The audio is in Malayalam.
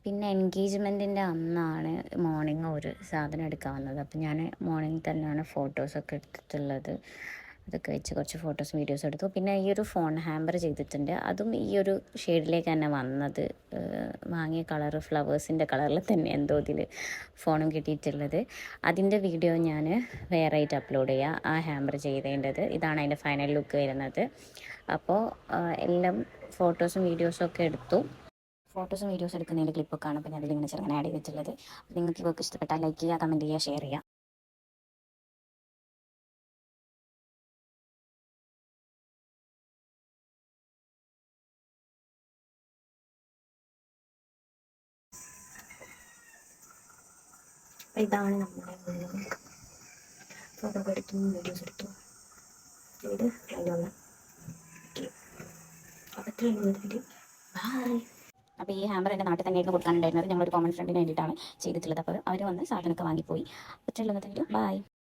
പിന്നെ എൻഗേജ്മെൻറ്റിൻ്റെ അന്നാണ് മോർണിംഗ് ഒരു സാധനം എടുക്കാൻ വന്നത്. അപ്പം ഞാൻ മോർണിംഗ് തന്നെയാണ് ഫോട്ടോസൊക്കെ എടുത്തിട്ടുള്ളത്. അതൊക്കെ വെച്ച് കുറച്ച് ഫോട്ടോസും വീഡിയോസും എടുത്തു. പിന്നെ ഈ ഒരു ഫോൺ ഹാമ്പർ ചെയ്തിട്ടുണ്ട്. അതും ഈ ഒരു ഷെയ്ഡിലേക്ക് തന്നെ വന്നത്. വാങ്ങിയ കളർ ഫ്ലവേഴ്സിൻ്റെ കളറിൽ തന്നെ എന്തോ ഇതിൽ ഫോണും കിട്ടിയിട്ടുള്ളത്. അതിൻ്റെ വീഡിയോ ഞാൻ വേറെ ആയിട്ട് അപ്ലോഡ് ചെയ്യാം, ആ ഹാമ്പർ ചെയ്തതിൻ്റെത്. ഇതാണ് അതിൻ്റെ ഫൈനൽ ലുക്ക് വരുന്നത്. അപ്പോൾ എല്ലാം ഫോട്ടോസും വീഡിയോസും ഒക്കെ എടുത്തു. ഫോട്ടോസും വീഡിയോസ് എടുക്കുന്നതിൻ്റെ ക്ലിപ്പൊക്കെ ആണ് പിന്നെ അതിലിങ്ങനെ ചെറുങ്ങനെ ആഡ് ചെയ്തിട്ടുള്ളത്. നിങ്ങൾക്ക് ഇവർക്ക് ഇഷ്ടപ്പെട്ടാൽ ലൈക്ക് ചെയ്യുക, കമൻറ്റ് ചെയ്യുക, ഷെയർ ചെയ്യുക. ഇതാണ് നമ്മുടെ ഫോട്ടോ എടുത്തു, വീഡിയോസ് എടുത്തു. ഇത് അതിലുള്ള അപ്പോൾ ഇത്രയുള്ളൂ വീഡിയോ. ബൈ. അപ്പോൾ ഈ ഹാമ്പർ എൻ്റെ നാട്ടിൽ തന്നെയായിരുന്നു കൊടുക്കാനുണ്ടായിരുന്നത്. ഞങ്ങളൊരു കോമൺ ഫ്രണ്ടിന് വേണ്ടിയിട്ടാണ് ചെയ്തിട്ടുള്ളത്. അപ്പോൾ അവർ വന്ന് സാധനമൊക്കെ വാങ്ങിപ്പോയി. ഇത്രയുള്ളൂ വീഡിയോ. ബൈ.